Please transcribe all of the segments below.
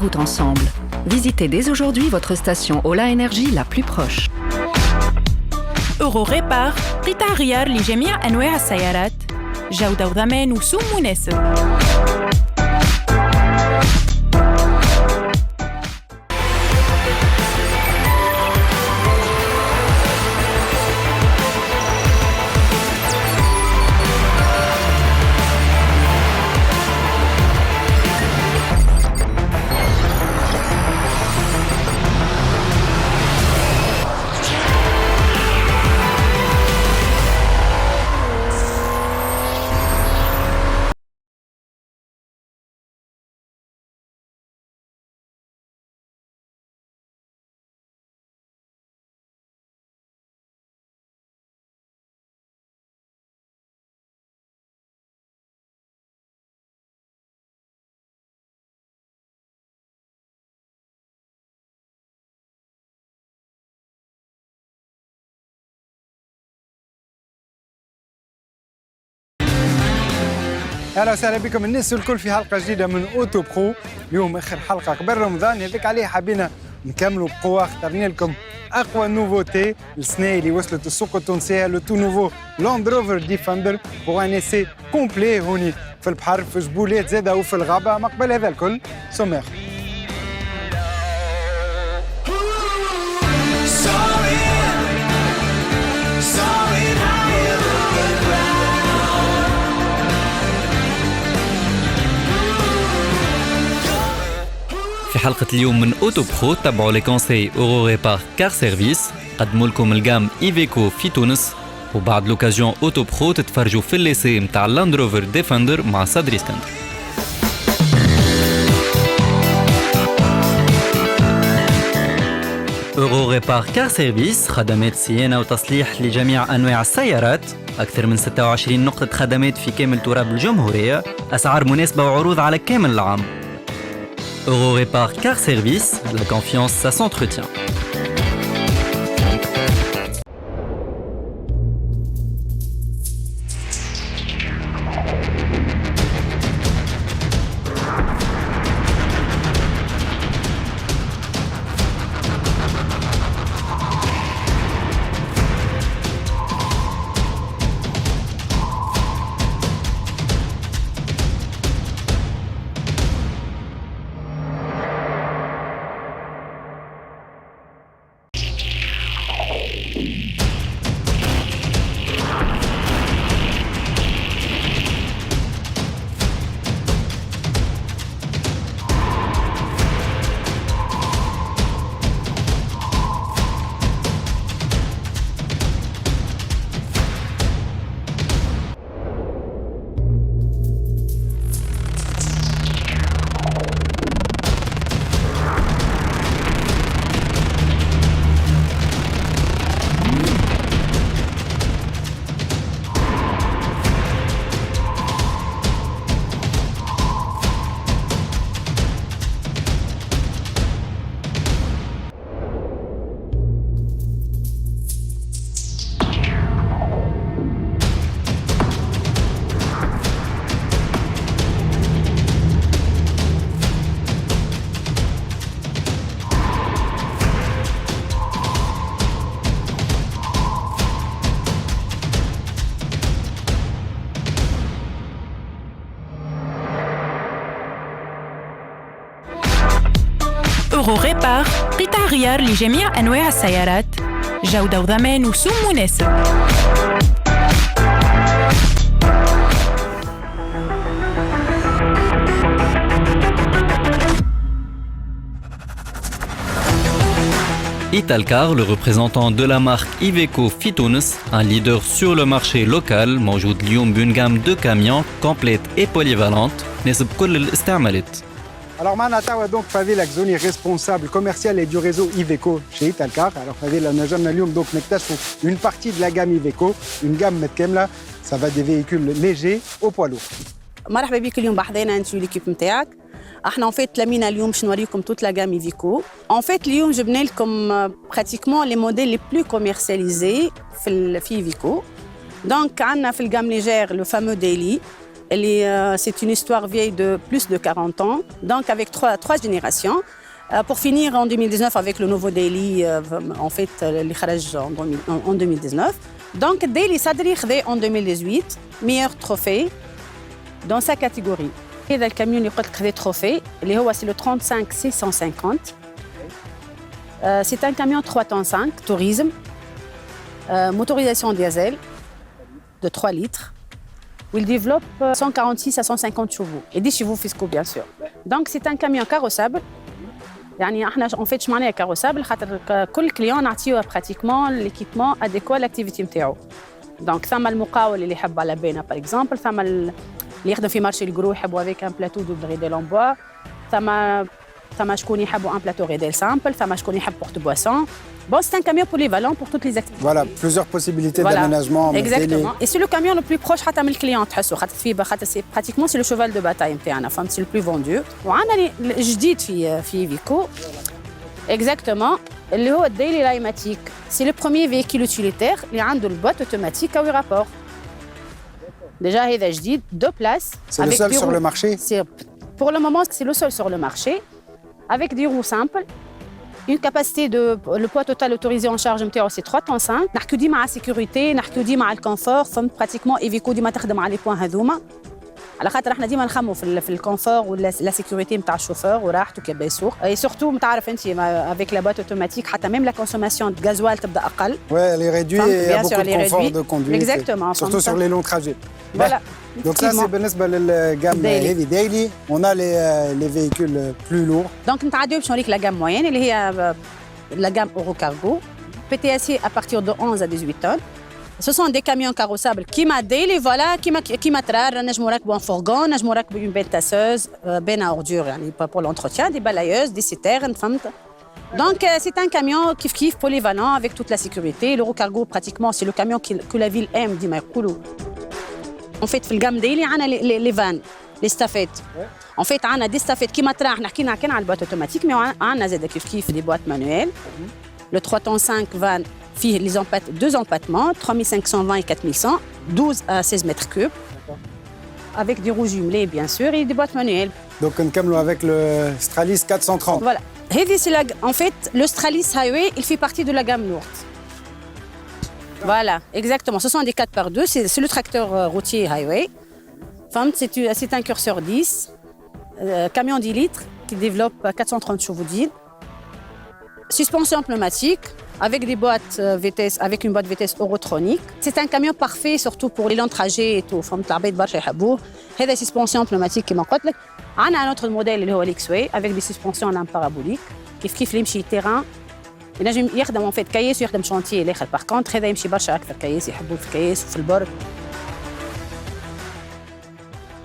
route ensemble. Visitez dès aujourd'hui votre station Ola Énergie la plus proche. أورو ريبار قطع غيار لجميع أنواع السيارات، جودة وضمان وسوم مناسب. اهلا وسهلا بكم الناس الكل في حلقه جديده من اوتو برو. اليوم اخر حلقه قبل رمضان، هذيك عليه حبينا نكملوا بقوه. اخترنا لكم اقوى نوفوتي السنه اللي وصلت السوق التونسيه، لو تو نوفو لاند روفر ديفندر بوغ ان اسي كومبلي هوني في البحر في جبولات زاده وفي الغابه. ما قبل هذا الكل سمير. في حلقة اليوم من أوتو برو تابعوا لي كونساي أورو ريبار كار سيرفيس، قدموا لكم الجام إيفيكو في تونس، وبعد لوكازيون أوتو برو تتفرجوا في الليسي متاع لاند روفر ديفندر مع صدري اسكندر. أورو ريبار كار سيرفيس خدمات صيانة وتصليح لجميع أنواع السيارات، أكثر من 26 نقطة خدمات في كامل تراب الجمهورية، أسعار مناسبة وعروض على كامل العام. Euro Répar Car Service, la confiance, ça s'entretient. أورو ريبار قطع غيار لجميع أنواع السيارات، جودة وضمان وسوم مناسب. Italcar, le représentant de la marque Iveco Fitunes, un leader sur le marché local, موجود اليوم بune gamme de camions complète et polyvalente, ناسب كل الاستعمالات. Alors معنا توا دونك فضيل الكزوني ريسبونسابل كوميرسيال et du réseau Iveco chez Italcar. Alors فضيل انا جانا اليوم دونك نكتشفوا une partie de la gamme Iveco, une gamme متكامله. Ça va des véhicules légers au poids lourd. مرحبا بك اليوم بحضينا انت ليكيب نتاعك. احنا ان فيت تلامينا اليوم باش نوريكم توت لا غام ايفيكو. ان فيت اليوم جبنا لكم براتيكمون لي موديل لي بلو كوميرسياليزي في ايفيكو. دونك عندنا في الغام ليجير لو فامو ديلي C'est une histoire vieille de plus de 40 ans, donc avec trois générations. Pour finir en 2019 avec le nouveau Daily, en fait, les kharaj en 2019. Donc, Daily Sadri khadé en 2018, meilleur trophée dans sa catégorie. Et le camion اللي قلت خدي trophée, c'est le 35 650. C'est un camion 3 tonnes 5, tourisme, motorisation diesel de 3 litres, où il développe 146 à 150 chevaux et des chevaux fiscaux bien sûr. Donc c'est un camion carrossable. يعني احنا en fait شو معناها carrossable خاطر كل كليون نعطيوه pratiquement l'équipement adéquat à l'activité نتاعو. Donc ثم المقاول اللي يحب على بينا par exemple، ثم اللي يخدم في مارشي الجرو يحبوا avec un plateau de غيديل en bois، ثم شكون يحبوا un plateau غيديل simple، ثم شكون يحب porte-boisson. Bon, c'est un camion polyvalent pour toutes les activités. Voilà, plusieurs possibilités d'aménagement. Exactement. Et c'est le camion le plus proche حتى من الكليون تحسوا خاطر c'est pratiquement c'est le cheval de bataille نتاعنا، فهمت، c'est le plus vendu. وعندنا الجديد في فيكو exactement اللي هو الديلي لايماتيك. C'est le premier véhicule utilitaire اللي عنده البوîte automatique à 8 rapports. Déjà هذا جديد 2 places. C'est le seul sur le marché. Pour le moment, c'est le seul sur le marché avec des roues simples. Une capacité le poids total autorisé en charge c'est 3 tonnes 5. نحكيو ديما على السيكوريتي، نحكيو ديما على الكونفور، فهمت، براتيكمون ايفيكو ديما تخدم على لي بوان هذوما على خاطر احنا ديما نخمو في الكونفور ولا لا سيكوريتي نتاع الشوفور وراحته كي يسوق. اي سورتو متعرف انت افيك لا بوîte اوتوماتيك حتى ميم لا كونسوماسيون دو غازوال تبدا اقل. Ouais, elle est réduite et il y a beaucoup de confort de conduite. Exactement. Surtout sur les longs trajets. Voilà. Donc ça c'est بالنسبة للgamme heavy daily. On a les véhicules plus lourds. Donc نتعداو باش نوريك لا gamme moyenne اللي هي la gamme Eurocargo, PTSI à partir de 11 à 18 tonnes. Ce sont des camions carrossables qui m'a daily, voilà, qui m'a trar, نجمو نركبو un fourgon, نجمو نركبو une benne tasseuse, benne à ordures, يعني pour l'entretien, des balayeuses, des citernes, فهمت. Donc c'est un camion kif polyvalent avec toute la sécurité. L'Eurocargo pratiquement c'est le camion que la ville aime ديما يقولوا. En fait في الgamme daily عندنا les vannes, les stafettes. En fait, on a des stafettes qui m'attrapent. On a une boîte automatique, mais on a des boîtes manuelles. Le 3 tonnes 5 van fait les 2 empattements, 3520 et 4100, 12 à 16 mètres cubes, avec des roues jumelées, bien sûr, et des boîtes manuelles. Donc, un camion avec le Stralis 430. Voilà. En fait, le Stralis Highway, il fait partie de la gamme lourde. Voilà, exactement. Ce sont des 4x2, c'est le tracteur routier Highway. C'est un curseur 10. Camion 10 litres qui développe 430 chevaux d'huile. Suspension pneumatique avec des boîtes vitesse, avec une boîte vitesse eurotronique. C'est un camion parfait surtout pour les longs trajets et tout. فهمت العباد برشا يحبوه. هذا suspension pneumatique كما قلت لك. عندنا un autre modèle اللي هو l'X-Way avec des suspensions en parabolique. كيف اللي يمشي terrain. ينجم يخدم en fait كياس ويخدم شانتيي الاخر. Par contre هذا يمشي برشا اكثر كياس يحبوه في الكياس وفي البرد.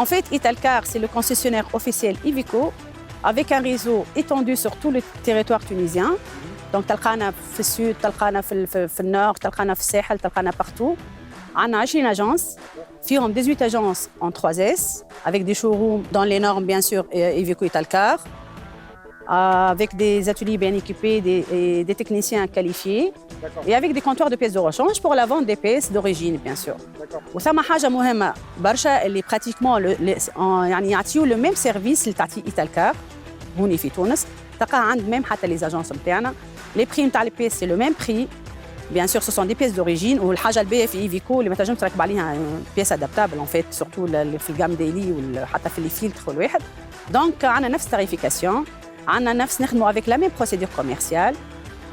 En fait, Italcar, c'est le concessionnaire officiel Iveco avec un réseau étendu sur tout le territoire tunisien. Donc, تلقانا في السود، تلقانا في النور، تلقانا في الساحل، تلقانا partout. On a 20 agences, فيهم 18 agences en 3S avec des showrooms dans les normes bien sûr Iveco Italcar, avec des ateliers bien équipés et des techniciens qualifiés. Et avec des comptoirs de pièces de rechange pour la vente des pièces d'origine, bien sûr. وثما حاجة مهمة برشا اللي pratiquement يعني يعطيو le même service اللي تعطيه إيتالكار هوني في تونس. تلقاه عند même حتى les agences نتاعنا. Les prix نتاع les pièces c'est le même prix. Bien sûr, ce sont des pièces d'origine. والحاجة الباهية في إيفيكو اللي ما تنجم تركب عليها pièce adaptable en fait, surtout في الجام ديلي وحتى في les filtres والواحد. Donc عندنا نفس tarification. عندنا نفس نخدموا avec la même procédure commerciale.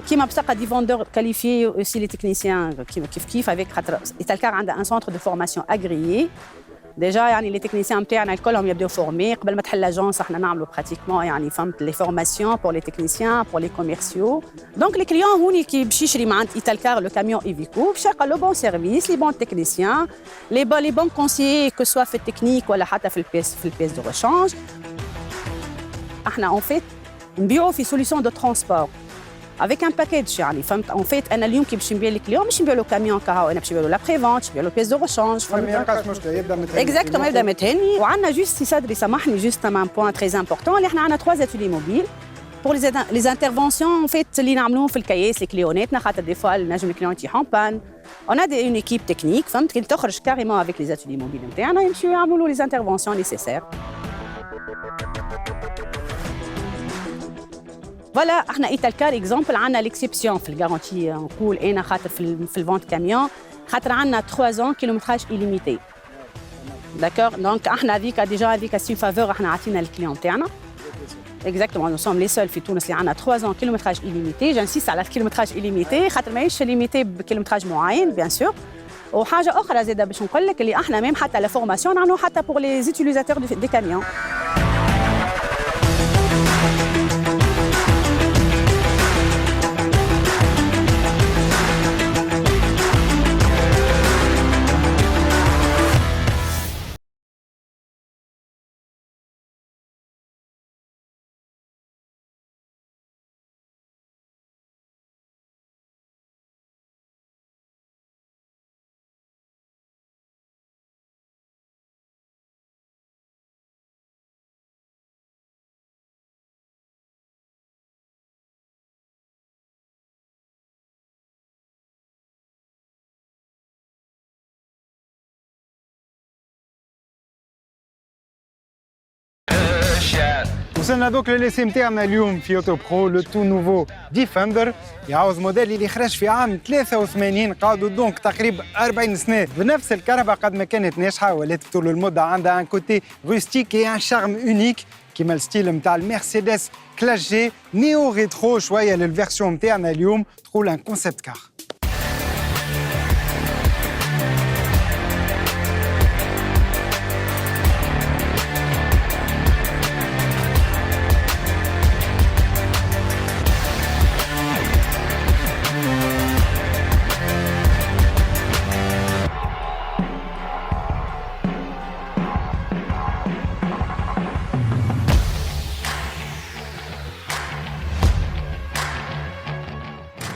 كيما بصقة دي فوندور كاليفيي aussi les techniciens كيف avec خاطر إيتالكار عندها un centre de formation agréé. Déjà يعني les techniciens نتاعنا الكلهم يبداو فورمي قبل ما تحل لاجونس احنا نعملوا براتيكمون يعني فهمت les formations pour les techniciens pour les commerciaux. Donc les clients هوني كي باش يشري مع إيتالكار le camion Iveco باش يلقى le bon service, les bons techniciens, les bons conseillers que soit في التكنيك ولا حتى في البيس de rechange. احنا en fait نبيعوا في solution de transport. Avec un package يعني فهمت en fait انا اليوم كي باش نبيع لك اليوم مش نبيع له كاميون كهو انا باش نبيع له لا بريفونت باش نبيع له بيس دو ريشانج ما يلقاش مشكله يبدا متهني اكزاكتومون يبدا متهني وعندنا جوست صدري سامحني جوست un point très important اللي احنا عندنا 3 ateliers mobiles pour les interventions en fait اللي نعملوهم في الكياس لكليوناتنا خاطر دي فوا نجم الكليون يطيحون بان On a une équipe technique, فهمت qui تخرج carrément avec les ateliers mobiles نتاعنا يمشيو يعملوا les interventions nécessaires. فوالا احنا ايتالكار اكزومبل عندنا ليكسيبسيون في الجارونتي نقول انا خاطر في الفونت كاميون خاطر عندنا 3 ans كيلومتراج illimité. D'accord, donc احنا هذيك ديجا هذيك سي فافور احنا عطينا للكليون تاعنا. Exactement, nous sommes les seuls في تونس اللي عندنا 3 ans كيلومتراج illimité. J'insiste على الكيلومتراج illimité خاطر ماهيش ليميتي بكيلومتراج معين بيان سور. وحاجه اخرى زاده باش نقول لك اللي احنا ميم حتى لا فورماسيون نعملوها حتى بور لي زيتيليزاتور دي كاميون. وصلنا دوك للاسم نتاعنا اليوم في اوتو برو لو تو نوفو ديفندر يعوض موديل اللي خرج في عام 83 قعدوا دونك تقريبا 40 سنه بنفس الكهرباء قد ما كانت ناجحه ولات طول المده عندها ان كوتي روستيك اي ان شارم اونيك كيما الستيل نتاع المرسيدس كلاس جي نيو ريترو شويه للفيرسيون نتاعنا اليوم تقول ان كونسيبت كار.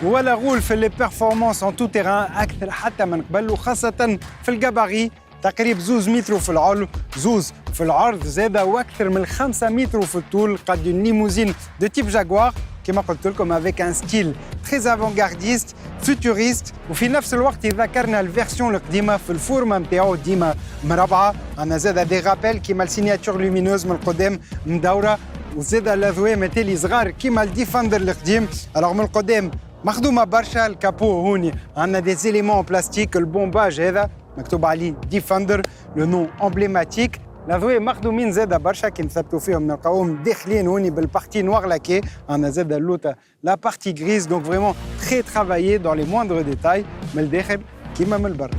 ولا غول في لي بيرفورمانس ان تو تيران اكثر حتى من قبل وخاصه في الجاباري تقريبا 2 متر في العلو 2 في العرض زاده واكثر من 5 متر في الطول قد ليموزين دو تيب جاكوار كما قلت لكم افيك ان ستيل تري افونغارديست فوتوريست وفي نفس الوقت ذكرنا الفيرسيون القديمه في الفورمه نتاعو ديما مربعه عندنا زاده دي رابيل كيما السيناتور لومينوز من القدام مدوره وزاده الاذواق متالي صغار كيما الديفندر القديم الوغ من القدام مخدومه برشا الكابو هوني عندنا دي زيليمون بلاستيك البومباج هذا مكتوب عليه ديفندر لو نون امبليماتيك الاضواء مخدومين زاده برشا كي نثبتوا فيهم نلقاوهم داخلين هوني بالبارتي نوار لاكي عندنا زاده اللوطه لا بارتي غريز دونك فريمون تري ترافايي دون لي موندر ديتاي من الداخل كيما من البر.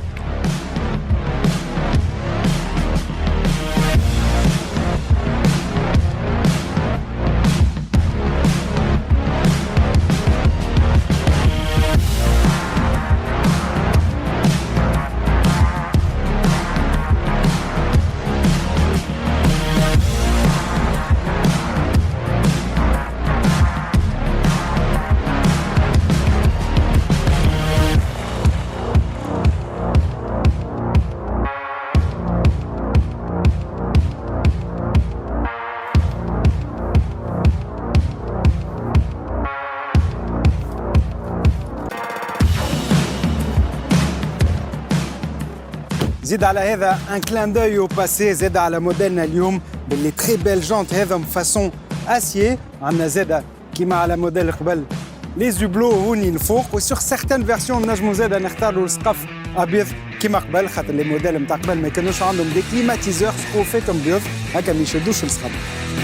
زيد على هذا ان كلان دوي او باسي زاد على موديلنا اليوم باللي تري بيل جونت هذم فاسون اسيي عندنا زاده كيما على موديل قبل لي زوبلو هوني الفوق وسور سيغتان فيرسيون نجمو زاده نختاروا السقف ابيض كيما قبل خاطر لي موديل نتاع قبل ما كانوش عندهم دي كليماتيزور سقوفاتهم بيض هكا ما يشدوش السقف.